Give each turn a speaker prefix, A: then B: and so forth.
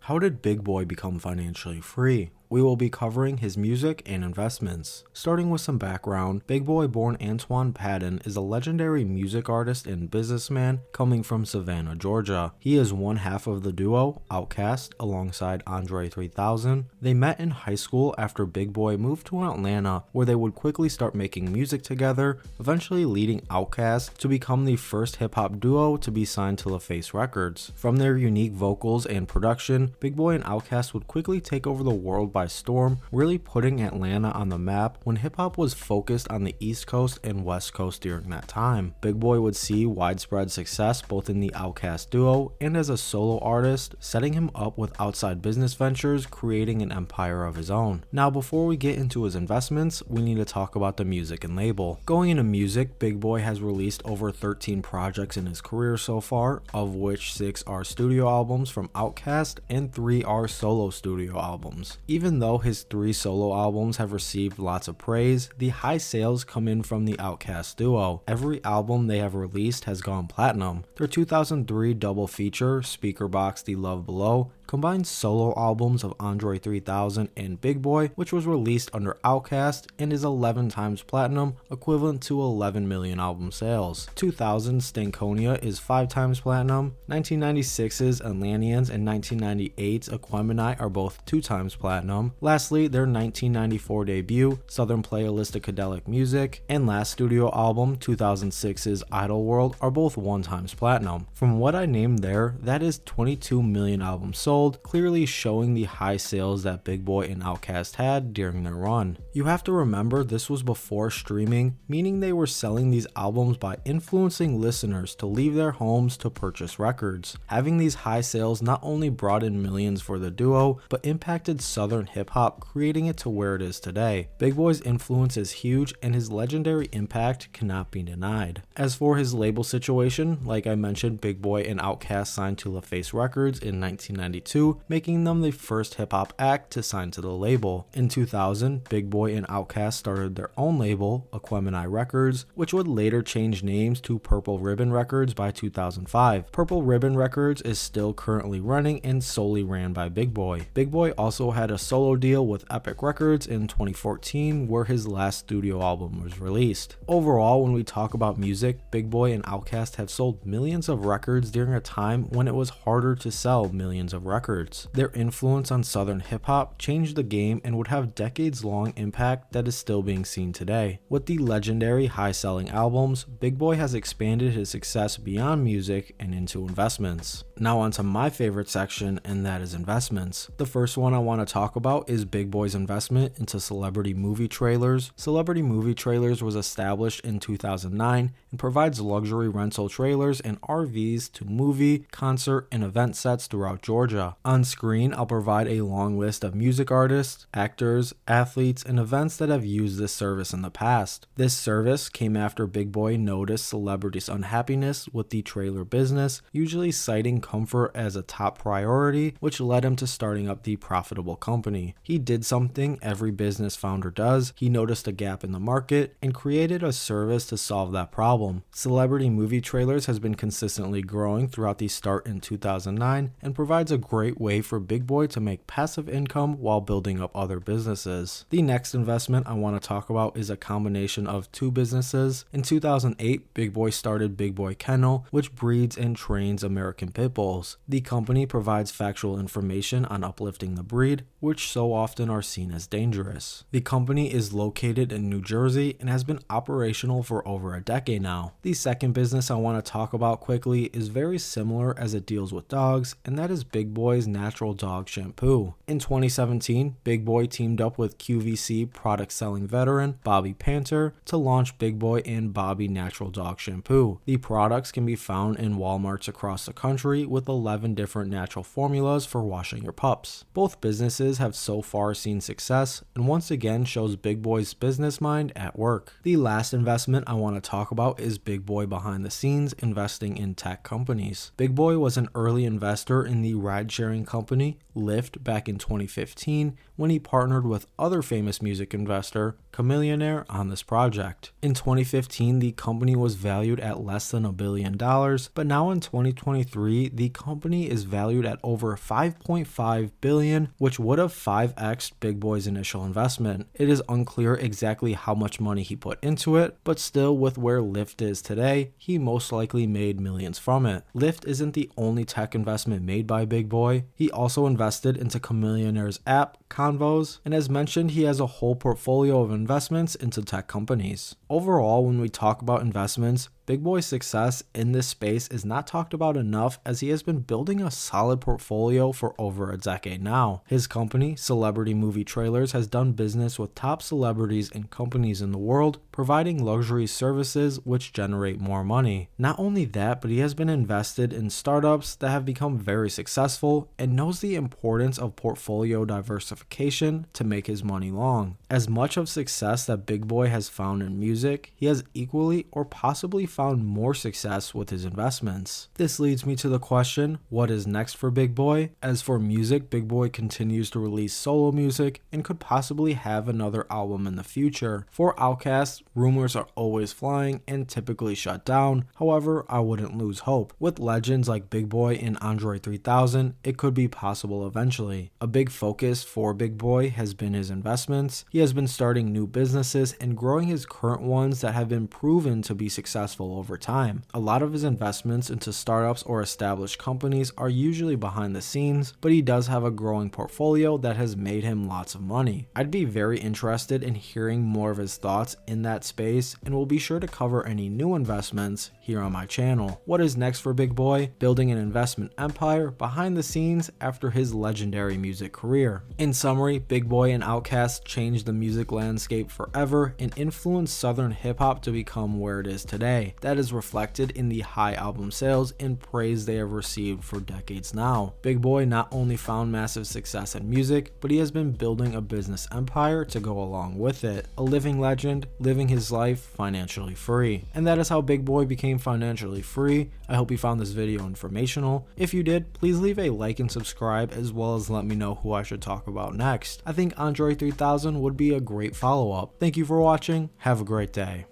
A: How did Big Boi become financially free? We will be covering his music and investments. Starting with some background, Big Boi, born Antoine Patton, is a legendary music artist and businessman coming from Savannah, Georgia. He is one half of the duo Outkast alongside Andre 3000. They met in high school after Big Boi moved to Atlanta, where they would quickly start making music together, eventually leading Outkast to become the first hip-hop duo to be signed to LaFace Records. From their unique vocals and production, Big Boi and Outkast would quickly take over the world by storm, really putting Atlanta on the map when hip-hop was focused on the East Coast and West Coast during that time. Big Boi would see widespread success both in the Outkast duo and as a solo artist, setting him up with outside business ventures, creating an empire of his own. Now, before we get into his investments, we need to talk about the music and label. Going into music, Big Boi has released over 13 projects in his career so far, of which 6 are studio albums from Outkast and 3 are solo studio albums. Even though his 3 solo albums have received lots of praise, the high sales come in from the Outkast duo. Every album they have released has gone platinum. Their 2003 double feature, Speakerboxxx The Love Below, combined solo albums of Andre 3000 and Big Boi, which was released under Outkast and is 11 times platinum, equivalent to 11 million album sales. 2000's Stankonia is 5 times platinum, 1996's Atlanteans and 1998's Aquemini are both 2 times platinum. Lastly, their 1994 debut, Southern Playalisticadelic Music, and last studio album, 2006's Idle World, are both 1 times platinum. From what I named there, that is 22 million albums sold, clearly showing the high sales that Big Boi and Outkast had during their run. You have to remember this was before streaming, meaning they were selling these albums by influencing listeners to leave their homes to purchase records. Having these high sales not only brought in millions for the duo, but impacted Southern hip-hop, creating it to where it is today. Big Boi's influence is huge and his legendary impact cannot be denied. As for his label situation, like I mentioned, Big Boi and Outkast signed to LaFace Records in 1992, making them the first hip-hop act to sign to the label. In 2000, Big Boi and Outkast started their own label, Aquemini Records, which would later change names to Purple Ribbon Records by 2005. Purple Ribbon Records is still currently running and solely ran by Big Boi. Big Boi also had a solo deal with Epic Records in 2014, where his last studio album was released. Overall, when we talk about music, Big Boi and Outkast have sold millions of records during a time when it was harder to sell millions of records. Their influence on Southern hip-hop changed the game and would have decades-long impact that is still being seen today. With the legendary high-selling albums, Big Boi has expanded his success beyond music and into investments. Now onto my favorite section, and that is investments. The first one I want to talk about is Big Boi's investment into celebrity movie trailers. Celebrity Movie Trailers was established in 2009 and provides luxury rental trailers and RVs to movie, concert, and event sets throughout Georgia. On screen, I'll provide a long list of music artists, actors, athletes, and events that have used this service in the past. This service came after Big Boi noticed celebrities' unhappiness with the trailer business, usually citing comfort as a top priority, which led him to starting up the profitable company. He did something every business founder does. He noticed a gap in the market and created a service to solve that problem. Celebrity Movie Trailers has been consistently growing throughout the start in 2009 and provides a great way for Big Boi to make passive income while building up other businesses. The next investment I want to talk about is a combination of 2 businesses. In 2008, Big Boi started Big Boi Kennel, which breeds and trains American Pit Bulls. The company provides factual information on uplifting the breed, which so often are seen as dangerous. The company is located in New Jersey and has been operational for over a decade now. The second business I want to talk about quickly is very similar as it deals with dogs, and that is Big Boi's natural dog shampoo. In 2017, Big Boi teamed up with QVC product selling veteran Bobby Panter to launch Big Boi and Bobby Natural Dog Shampoo. The products can be found in Walmarts across the country with 11 different natural formulas for washing your pups. Both businesses have so far seen success and once again shows Big Boi's business mind at work. The last investment I want to talk about is Big Boi behind the scenes investing in tech companies. Big Boi was an early investor in the ride ride-sharing company, Lyft, back in 2015 when he partnered with other famous music investor, Chameleonaire, on this project. In 2015, the company was valued at less than $1 billion, but now in 2023, the company is valued at over $5.5 billion, which would have 5x'd Big Boi's initial investment. It is unclear exactly how much money he put into it, but still, with where Lyft is today, he most likely made millions from it. Lyft isn't the only tech investment made by Big Boi. He also invested into Chameleonaire's app, Convos, and as mentioned, he has a whole portfolio of investments into tech companies. Overall, when we talk about investments, Big Boi's success in this space is not talked about enough, as he has been building a solid portfolio for over a decade now. His company, Celebrity Movie Trailers, has done business with top celebrities and companies in the world, providing luxury services which generate more money. Not only that, but he has been invested in startups that have become very successful and knows the importance of portfolio diversification to make his money long. As much of success that Big Boi has found in music, he has equally or possibly found more success with his investments. This leads me to the question, what is next for Big Boi? As for music, Big Boi continues to release solo music and could possibly have another album in the future. For outkast, rumors are always flying and typically shut down. However, I wouldn't lose hope. With legends like Big Boi and Andre 3000, it could be possible eventually. A big focus for Big Boi has been his investments. He has been starting new businesses and growing his current ones that have been proven to be successful over time. A lot of his investments into startups or established companies are usually behind the scenes, but he does have a growing portfolio that has made him lots of money. I'd be very interested in hearing more of his thoughts in that space, and will be sure to cover any new investments here on my channel. What is next for Big Boi? Building an investment empire behind the scenes after his legendary music career. In summary, Big Boi and outkast changed the music landscape forever and influenced Southern hip hop to become where it is today. That is reflected in the high album sales and praise they have received for decades now. Big Boi not only found massive success in music, but he has been building a business empire to go along with it. A living legend, living his life financially free. And that is how Big Boi became financially free. I hope you found this video informational. If you did, please leave a like and subscribe, as well as let me know who I should talk about next. I think Andre 3000 would be a great follow-up. Thank you for watching. Have a great day.